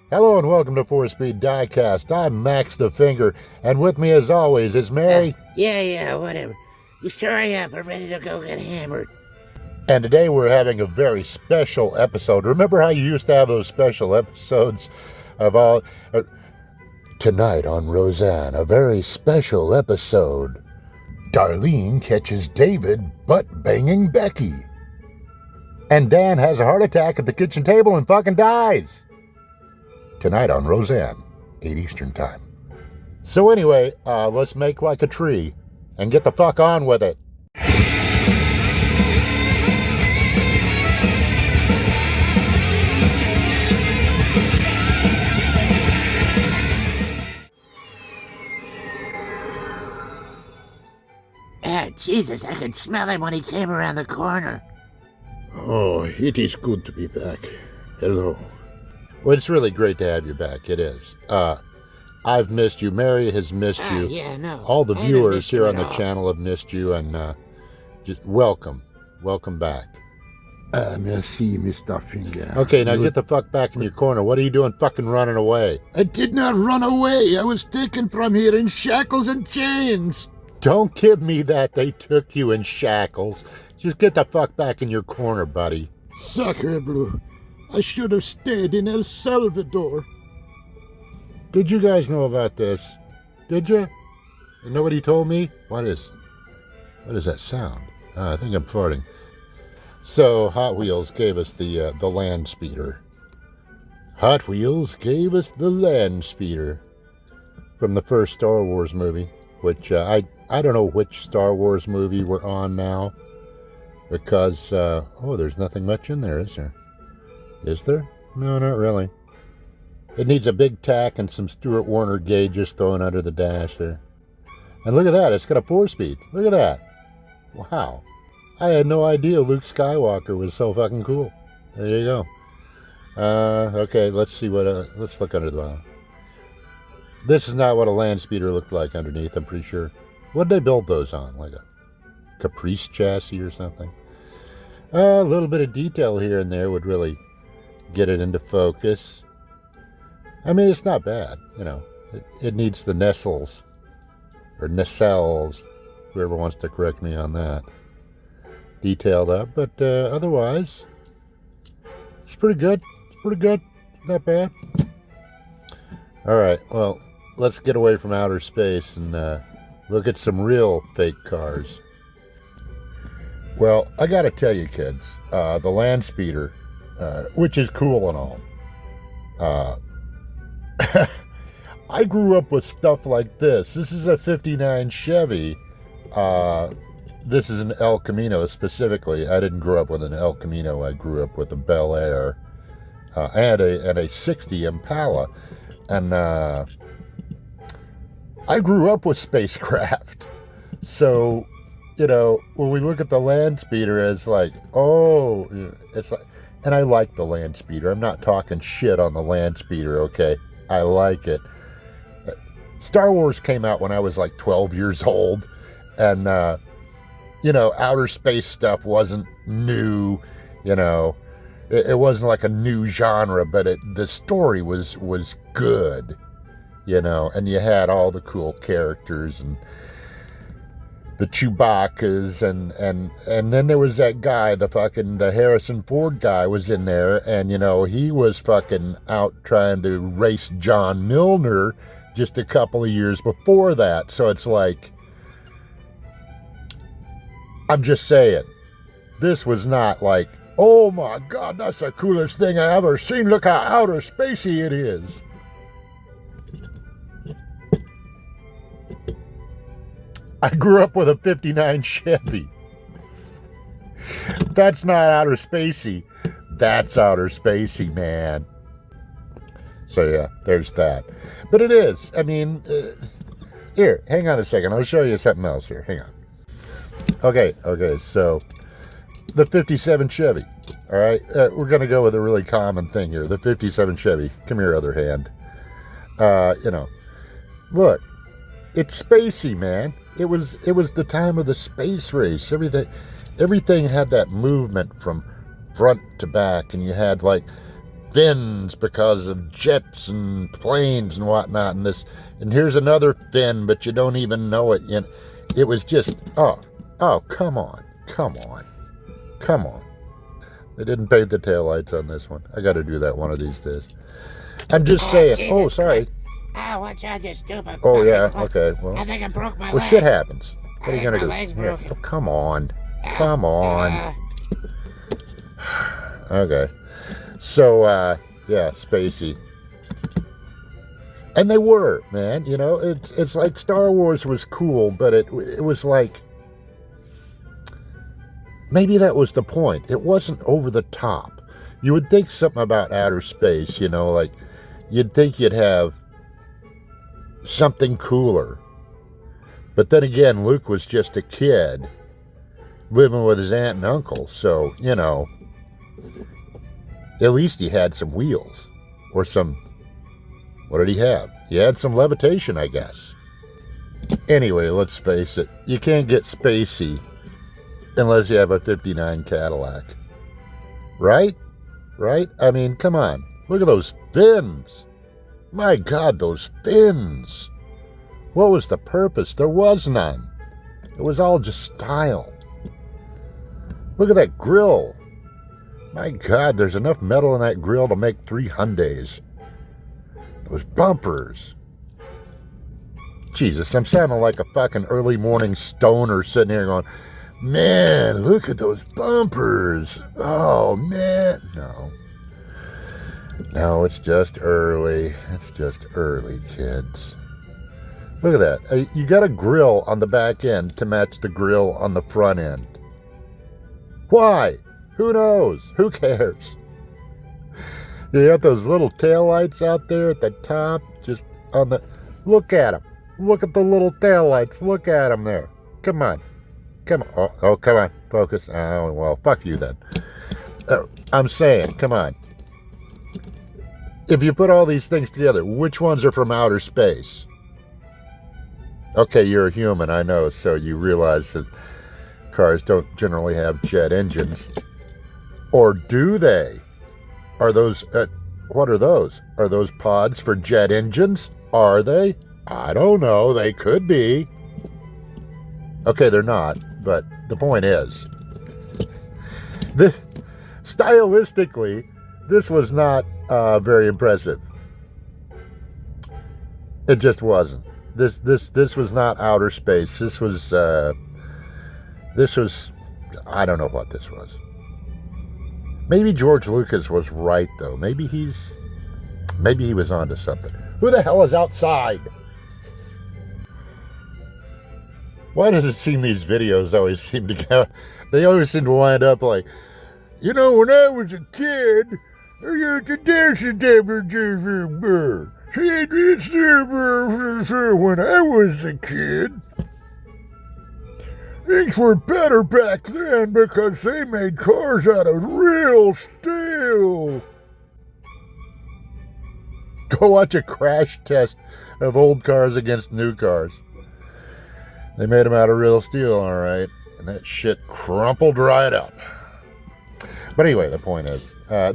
Hello and welcome to 4-Speed DIECAST. I'm Max the Finger, and with me as always is Mary. Yeah, whatever. Just hurry up. I'm ready to go get hammered. And today we're having a very special episode. Remember how you used to have those special episodes of all... tonight on Roseanne, a very special episode. Darlene catches David butt-banging Becky. And Dan has a heart attack at the kitchen table and fucking dies. Tonight on Roseanne, 8 Eastern Time. So anyway, let's make like a tree and get the fuck on with it. Jesus, I could smell him when he came around the corner. Oh, it is good to be back. Hello. Well, it's really great to have you back. It is. I've missed you. Mary has missed you. Yeah, no. All the viewers here on the all. channel have missed you, and just welcome. Welcome back. Merci, Mr. Finger. Okay, now get the fuck back in your corner. What are you doing fucking running away? I did not run away. I was taken from here in shackles and chains. Don't give me that they took you in shackles. Just get the fuck back in your corner, buddy. Sacre bleu. I should have stayed in El Salvador. Did you guys know about this? Did you? And nobody told me? What is that sound? I think I'm farting. So Hot Wheels gave us the Landspeeder. Hot Wheels gave us the Landspeeder from the first Star Wars movie, which I don't know which Star Wars movie we're on now, because there's nothing much in there, is there? Is there? No, not really. It needs a big tack and some Stuart Warner gauges thrown under the dash there. And look at that, it's got a 4-speed. Look at that. Wow. I had no idea Luke Skywalker was so fucking cool. There you go. Okay, let's see what, let's look under the bottom. This is not what a Landspeeder looked like underneath, I'm pretty sure. What'd they build those on? Like a Caprice chassis or something? A little bit of detail here and there would really get it into focus. I mean, it's not bad, you know. It needs the nestles, or nacelles, whoever wants to correct me on that. Detailed up, but otherwise, it's pretty good. It's pretty good. Not bad. All right, well, let's get away from outer space and look at some real fake cars. Well, I gotta tell you, kids, the Landspeeder, which is cool and all, I grew up with stuff like this. This is a 59 Chevy. This is an El Camino specifically. I didn't grow up with an El Camino. I grew up with a Bel Air and a 60 Impala. And I grew up with spacecraft. So, you know, when we look at the Landspeeder as like, oh, it's like, and I like the Landspeeder. I'm not talking shit on the Landspeeder, okay? I like it. Star Wars came out when I was like 12 years old, and you know, outer space stuff wasn't new, you know. It wasn't like a new genre, but the story was good, you know, and you had all the cool characters and the Chewbacca's and then there was that guy, the Harrison Ford guy was in there, and you know, he was fucking out trying to race John Milner just a couple of years before that. So it's like, I'm just saying, this was not like, oh my God, that's the coolest thing I ever seen. Look how outer spacey it is. I grew up with a 59 Chevy. That's not outer spacey. That's outer spacey, man. So yeah, there's that. But it is. I mean, here, hang on a second. I'll show you something else here. Hang on. Okay, so the 57 Chevy. All right, we're going to go with a really common thing here. The 57 Chevy. Come here, other hand. You know, look, it's spacey, man. It was the time of the space race. Everything had that movement from front to back, and you had like fins because of jets and planes and whatnot, and here's another fin, but you don't even know it. It was just, oh, come on. They didn't paint the taillights on this one. I got to do that one of these days. I'm just saying. Jesus Oh, sorry. Christ. Watch out, you stupid. Oh, yeah. fucking Okay. fuck. Well, I think I broke my leg. shit happens. What are you I gonna think do? my leg's Yeah. broken. Oh, come on. Okay. So, yeah, spacey. And they were, man. You know, it's like Star Wars was cool, but it was like, maybe that was the point. It wasn't over the top. You would think something about outer space, you know, like you'd think you'd have something cooler. But then again, Luke was just a kid living with his aunt and uncle. So, you know, at least he had some wheels or some, what did he have? He had some levitation, I guess. Anyway, let's face it. You can't get spacey unless you have a 59 Cadillac. Right? I mean, come on. Look at those fins. My God, those fins. What was the purpose? There was none. It was all just style. Look at that grill. My God, there's enough metal in that grill to make 3 Hyundais. Those bumpers. Jesus, I'm sounding like a fucking early morning stoner sitting here going, man, look at those bumpers. Oh, man. No, it's just early. It's just early, kids. Look at that. You got a grill on the back end to match the grill on the front end. Why? Who knows? Who cares? You got those little taillights out there at the top, just on the... Look at them. Look at the little taillights. Look at them there. Come on. Oh, come on. Focus. Oh, well, fuck you then. I'm saying, come on. If you put all these things together, which ones are from outer space? Okay, you're a human, I know, so you realize that cars don't generally have jet engines. Or do they? Are those, what are those? Are those pods for jet engines? Are they? I don't know, they could be. Okay, they're not, but the point is, stylistically, this was not very impressive. It just wasn't. This was not outer space. This was, I don't know what this was. Maybe George Lucas was right, though. Maybe he was onto something. Who the hell is outside? Why does it seem these videos always seem to go, they always seem to wind up like, you know, when I was a kid, I used to dance a when I was a kid. Things were better back then because they made cars out of real steel. Go watch a crash test of old cars against new cars. They made them out of real steel, all right. And that shit crumpled right up. But anyway, the point is,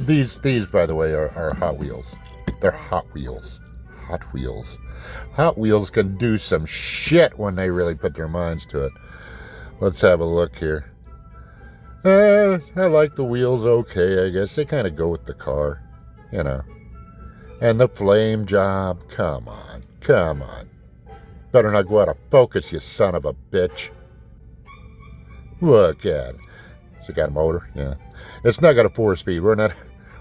these, by the way, are Hot Wheels. They're Hot Wheels. Hot Wheels. Hot Wheels can do some shit when they really put their minds to it. Let's have a look here. I like the wheels okay, I guess. They kind of go with the car, you know. And the flame job, come on. Better not go out of focus, you son of a bitch. Look at it. Has it got a motor? Yeah. It's not got a 4-speed. We're not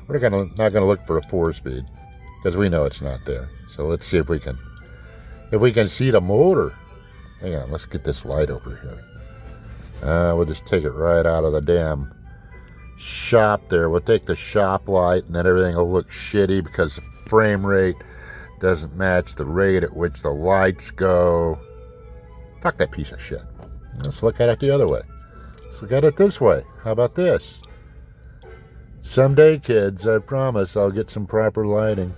gonna look for a 4-speed because we know it's not there. So let's see if we can see the motor. Hang on, let's get this light over here. We'll just take it right out of the damn shop there. We'll take the shop light and then everything will look shitty because the frame rate doesn't match the rate at which the lights go. Fuck that piece of shit. Let's look at it the other way. Let's look at it this way. How about this? Someday, kids, I promise I'll get some proper lighting.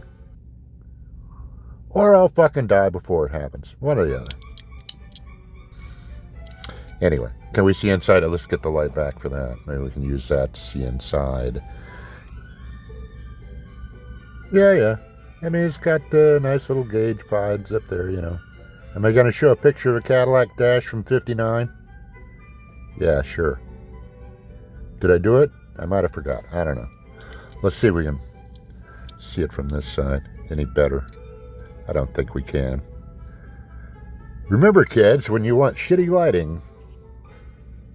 Or I'll fucking die before it happens. One or the other. Anyway, can we see inside it? Let's get the light back for that. Maybe we can use that to see inside. Yeah. I mean, it's got nice little gauge pods up there, you know. Am I going to show a picture of a Cadillac Dash from 59? Yeah, sure. Did I do it? I might have forgot. I don't know. Let's see if we can see it from this side any better. I don't think we can. Remember, kids, when you want shitty lighting,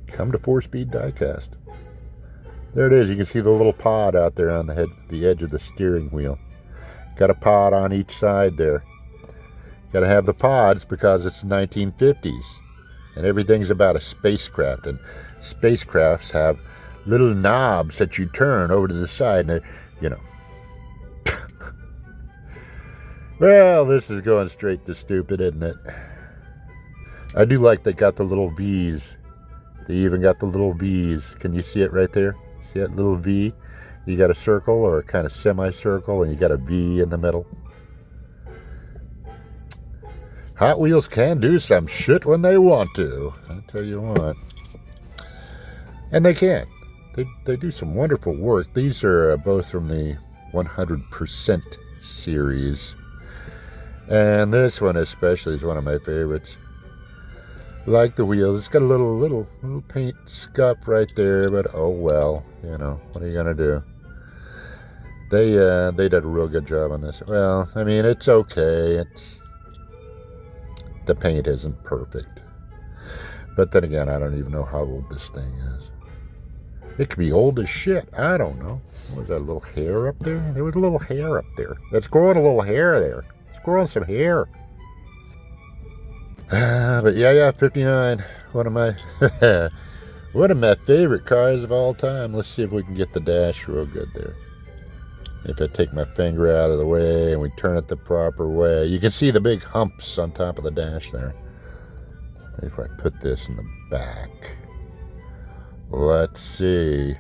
come to 4-Speed DIECAST. There it is. You can see the little pod out there on the edge of the steering wheel. Got a pod on each side there. Got to have the pods because it's the 1950s. And everything's about a spacecraft. And spacecrafts have little knobs that you turn over to the side. And you know. Well, this is going straight to stupid, isn't it? I do like they got the little V's. They even got the little V's. Can you see it right there? See that little V? You got a circle or a kind of semicircle, and you got a V in the middle. Hot Wheels can do some shit when they want to. I tell you what. And they can. They do some wonderful work. These are both from the 100% series. And this one especially is one of my favorites. Like the wheels. It's got a little paint scuff right there, but oh well. You know, what are you going to do? They did a real good job on this. Well, I mean, it's okay. The paint isn't perfect. But then again, I don't even know how old this thing is. It could be old as shit. I don't know. Was that a little hair up there? There was a little hair up there. It's growing a little hair there. It's growing some hair. But yeah, 59. One of my favorite cars of all time. Let's see if we can get the dash real good there. If I take my finger out of the way and we turn it the proper way, you can see the big humps on top of the dash there. If I put this in the back, let's see.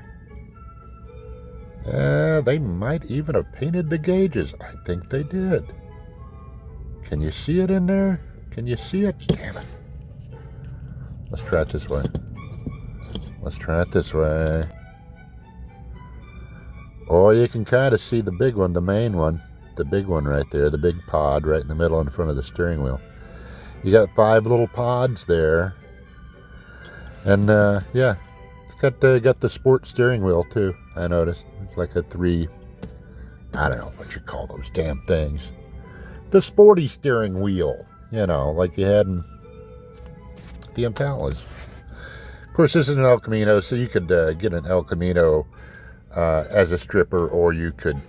They might even have painted the gauges. I think they did. Can you see it in there? Can you see it? Damn it. Let's try it this way. Let's try it this way. Oh, you can kind of see the big one, the main one. The big one right there, the big pod right in the middle in front of the steering wheel. You got 5 little pods there. And yeah, it's got the sport steering wheel too, I noticed. It's like a 3, I don't know what you call those damn things. The sporty steering wheel, you know, like you had in the Impalas. Of course, this is an El Camino, so you could get an El Camino as a stripper, or you could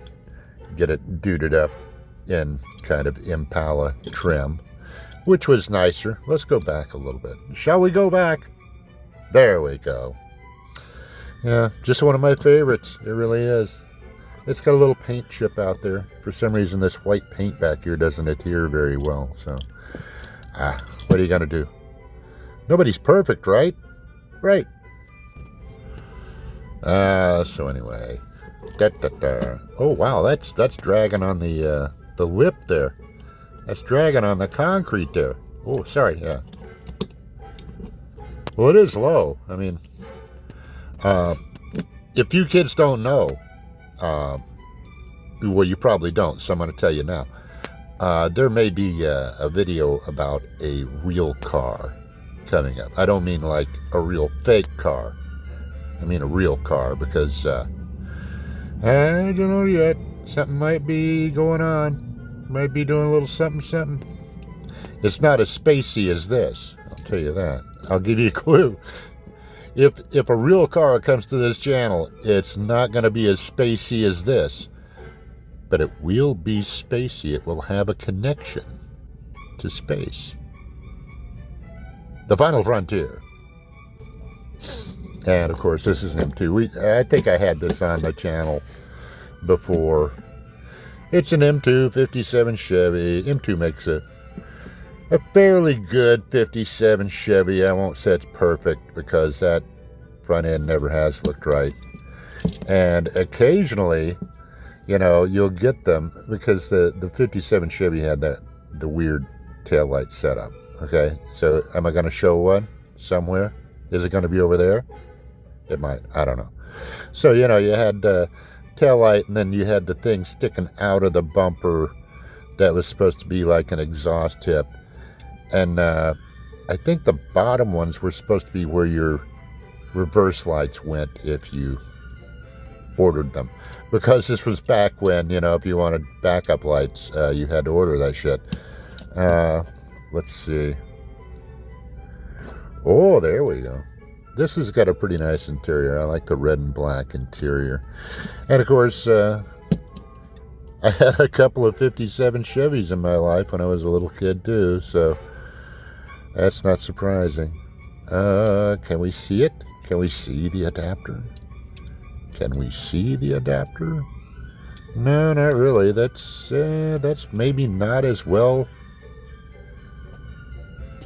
get it duded up in kind of Impala trim, which was nicer. Let's go back a little bit. Shall we go back? There we go. Yeah, just one of my favorites. It really is. It's got a little paint chip out there. For some reason, this white paint back here doesn't adhere very well. So, what are you going to do? Nobody's perfect, right? Right. So anyway. Oh, wow, that's dragging on the lip there. That's dragging on the concrete there. Oh, sorry, yeah. Well, it is low. I mean, if you kids don't know, well, you probably don't, so I'm going to tell you now. There may be a video about a real car coming up. I don't mean like a real fake car. I mean a real car, because I don't know yet. Something might be going on. Might be doing a little something. It's not as spacey as this, I'll tell you that. I'll give you a clue. If a real car comes to this channel, it's not going to be as spacey as this. But it will be spacey. It will have a connection to space. The Final Frontier. And of course, this is an M2. I think I had this on the channel before. It's an M2 57 Chevy. M2 makes a fairly good 57 Chevy. I won't say it's perfect, because that front end never has looked right. And occasionally, you know, you'll get them, because the 57 Chevy had the weird taillight setup. Okay, so am I going to show one somewhere? Is it going to be over there? It might. I don't know. So, you know, you had taillight, and then you had the thing sticking out of the bumper that was supposed to be like an exhaust tip. And I think the bottom ones were supposed to be where your reverse lights went if you ordered them. Because this was back when, if you wanted backup lights, you had to order that shit. Let's see. Oh, there we go. This has got a pretty nice interior. I like the red and black interior. And of course, I had a couple of 57 Chevys in my life when I was a little kid too, so that's not surprising. Can we see it? Can we see the adapter? Can we see the adapter? No, not really. That's maybe not as well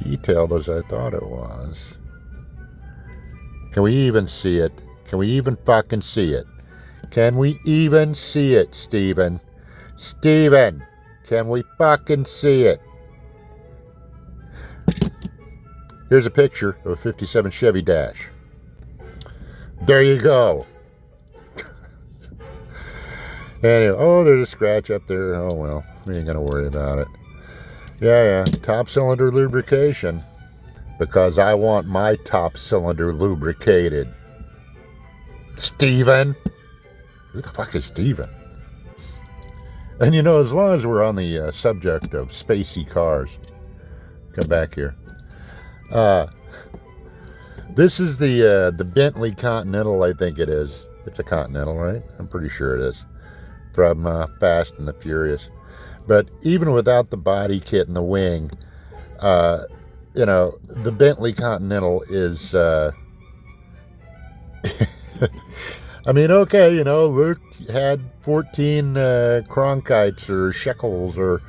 detailed as I thought it was. Can we even see it? Can we even fucking see it? Can we even see it, Steven? Steven, can we fucking see it? Here's a picture of a 57 Chevy Dash. There you go. Anyway, oh, there's a scratch up there. Oh, well, we ain't gonna worry about it. Yeah, top cylinder lubrication. Because I want my top cylinder lubricated. Steven? Who the fuck is Steven? And as long as we're on the subject of spacey cars, come back here. This is the Bentley Continental, I think it is. It's a Continental, right? I'm pretty sure it is. From Fast and the Furious. But even without the body kit and the wing, the Bentley Continental is, I mean, okay, Luke had 14 Cronkites or Shekels or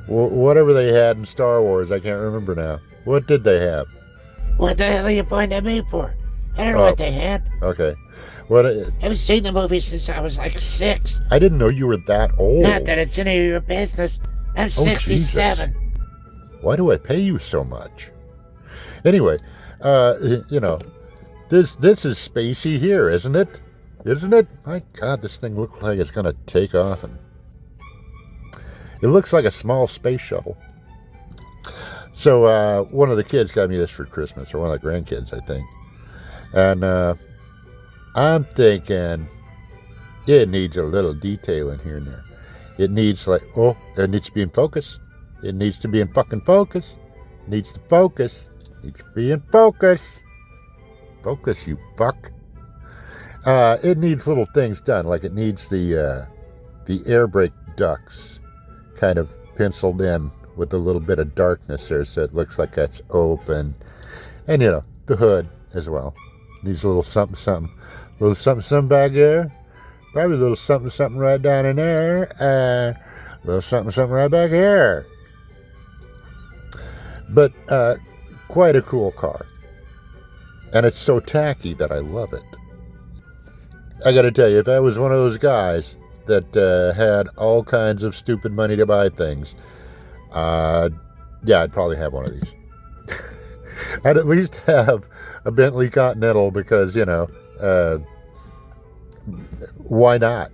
whatever they had in Star Wars. I can't remember now. What did they have? What the hell are you pointing at me for? I don't know what they had. Okay. What? I haven't seen the movie since I was like 6. I didn't know you were that old. Not that it's any of your business. I'm 67. Jesus. Why do I pay you so much? Anyway, this is spacey here, isn't it? Isn't it? My God, this thing looks like it's gonna take off, and it looks like a small space shuttle. So one of the kids got me this for Christmas, or one of the grandkids, I think. And I'm thinking it needs a little detailing here and there. It needs it needs to be in focus. It needs to be in fucking focus. It needs to focus. It needs to be in focus. Focus, you fuck. It needs little things done, like it needs the air brake ducts kind of penciled in with a little bit of darkness there, so it looks like that's open. And the hood as well. Needs a little something, little something back there. Probably a little something right down in there, and a little something right back here. But quite a cool car. And it's so tacky that I love it. I gotta tell you, if I was one of those guys that had all kinds of stupid money to buy things, I'd probably have one of these. I'd at least have a Bentley Continental because, why not?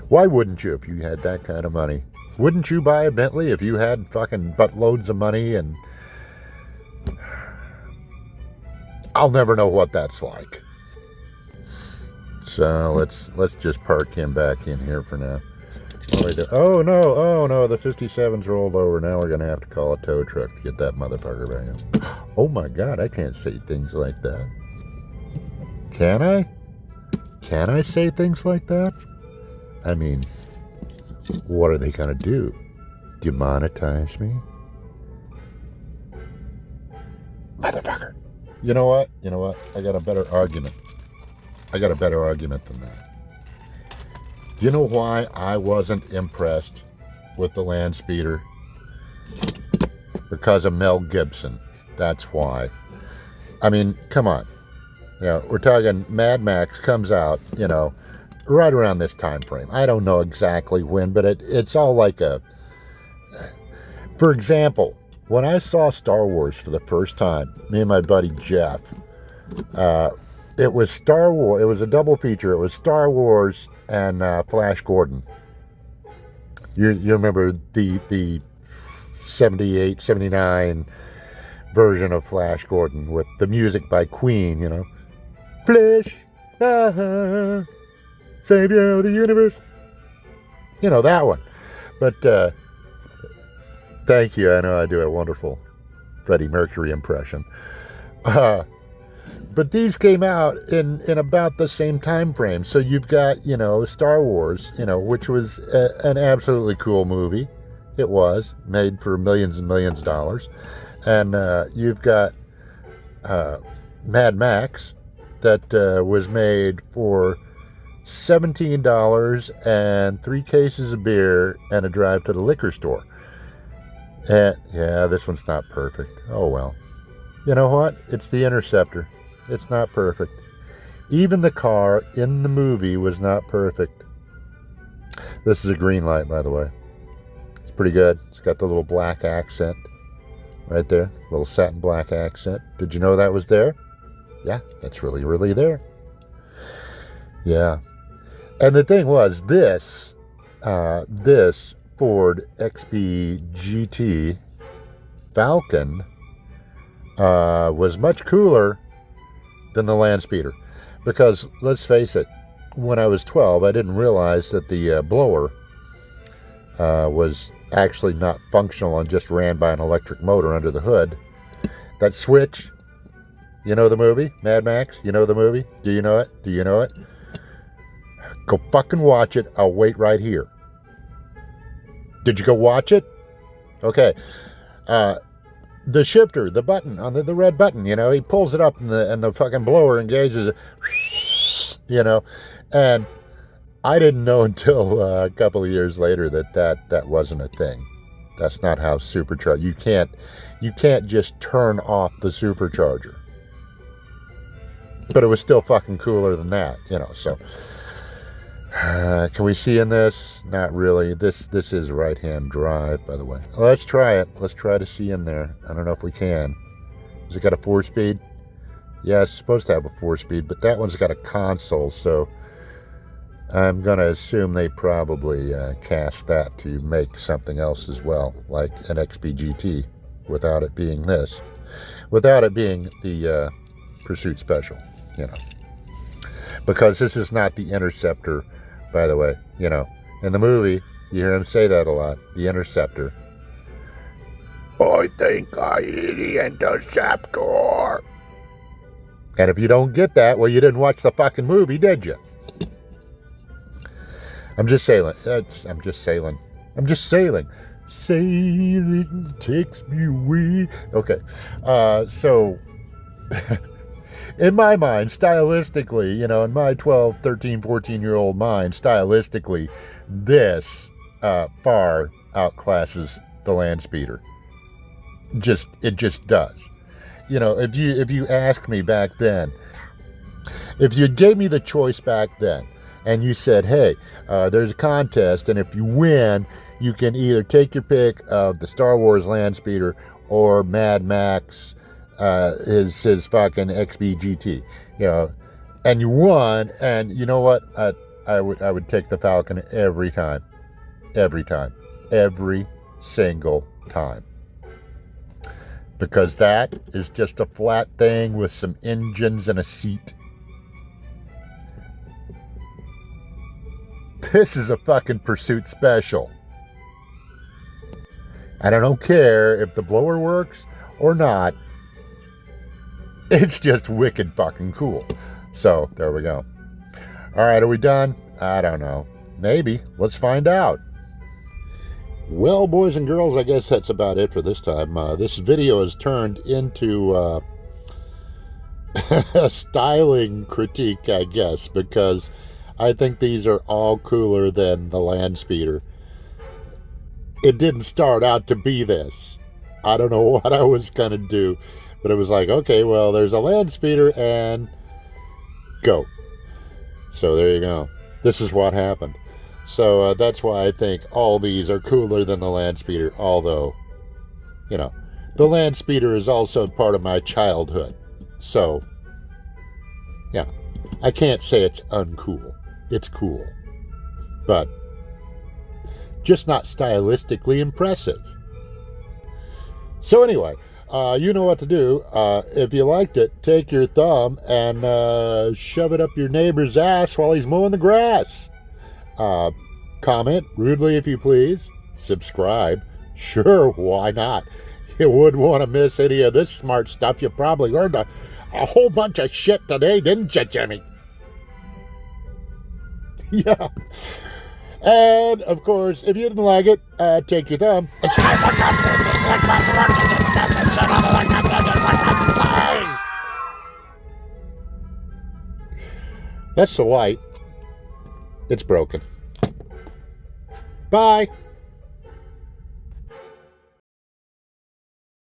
Why wouldn't you if you had that kind of money? Wouldn't you buy a Bentley if you had fucking buttloads of money? And I'll never know what that's like. So let's just park him back in here for now. Oh no, the 57's rolled over. Now we're gonna have to call a tow truck to get that motherfucker back up. Oh my God, I can't say things like that. Can I? Can I say things like that? I mean, what are they gonna do? Demonetize me? Motherfucker. You know what? I got a better argument. than that. You know why I wasn't impressed with the Landspeeder? Because of Mel Gibson. That's why. I mean, come on. We're talking MadMax comes out, right around this time frame. I don't know exactly when, but it's all like a... For example, when I saw Star Wars for the first time, me and my buddy Jeff, It was Star Wars. It was a double feature. It was Star Wars and Flash Gordon. You remember the 78, 79 version of Flash Gordon with the music by Queen, you know. Flash, savior of the universe. You know, that one. But thank you. I know I do a wonderful Freddie Mercury impression. But these came out in about the same time frame. So you've got, you know, Star Wars, you know, which was an absolutely cool movie. It was made for millions and millions of dollars. And you've got MadMax that was made for $17 and 3 cases of beer and a drive to the liquor store. And yeah, this one's not perfect. Oh well. You know what? It's the Interceptor. It's not perfect. Even the car in the movie was not perfect. This is a green light, by the way. It's pretty good. It's got the little black accent right there. Little satin black accent. Did you know that was there? Yeah, that's really, really there. Yeah. And the thing was, this Ford XB GT Falcon was much cooler than the Landspeeder. Because, let's face it, when I was 12, I didn't realize that the blower was actually not functional and just ran by an electric motor under the hood. That switch, you know the movie? MadMax, you know the movie? Do you know it? Do you know it? Go fucking watch it. I'll wait right here. Did you go watch it? Okay. The shifter, the button, on the red button, you know, he pulls it up and the fucking blower engages it, you know, and I didn't know until a couple of years later that wasn't a thing. That's not how supercharge. You can't just turn off the supercharger. But it was still fucking cooler than that, you know, so. Can we see in this? Not really. This is right-hand drive, by the way. Let's try it. Let's try to see in there. I don't know if we can. Has it got a 4-speed? Yeah, it's supposed to have a 4-speed, but that one's got a console, so I'm going to assume they probably cast that to make something else as well, like an XPGT, without it being this. Without it being the Pursuit Special, you know. Because this is not the Interceptor, by the way, you know. In the movie, you hear him say that a lot, the Interceptor. I think I hear the Interceptor. And if you don't get that, well, you didn't watch the fucking movie, did you? I'm just sailing. I'm just sailing. Sailing takes me away. Okay. So... in my mind, stylistically, you know, in my 12, 13, 14-year-old mind, stylistically, this far outclasses the Landspeeder. It just does. You know, if you asked me back then, if you gave me the choice back then, and you said, hey, there's a contest, and if you win, you can either take your pick of the Star Wars Landspeeder or MadMax, his fucking XBGT, you know, and you won, and you know what? I would take the Falcon every single time, because that is just a flat thing with some engines and a seat. This is a fucking Pursuit Special, and I don't care if the blower works or not. It's just wicked fucking cool. So, there we go. Alright, are we done? I don't know. Maybe. Let's find out. Well, boys and girls, I guess that's about it for this time. This video has turned into a styling critique, I guess, because I think these are all cooler than the Landspeeder. It didn't start out to be this. I don't know what I was going to do. But it was like, okay, well, there's a Landspeeder and go. So there you go. This is what happened. So that's why I think all these are cooler than the Landspeeder. Although, you know, the Landspeeder is also part of my childhood. So Yeah, I can't say it's uncool. It's cool. But just not stylistically impressive. So anyway, you know what to do. If you liked it, take your thumb and shove it up your neighbor's ass while he's mowing the grass. Comment rudely if you please. Subscribe. Sure, why not? You wouldn't want to miss any of this smart stuff. You probably learned a whole bunch of shit today, didn't you, Jimmy? Yeah. And, of course, if you didn't like it, take your thumb. That's the light. It's broken. Bye.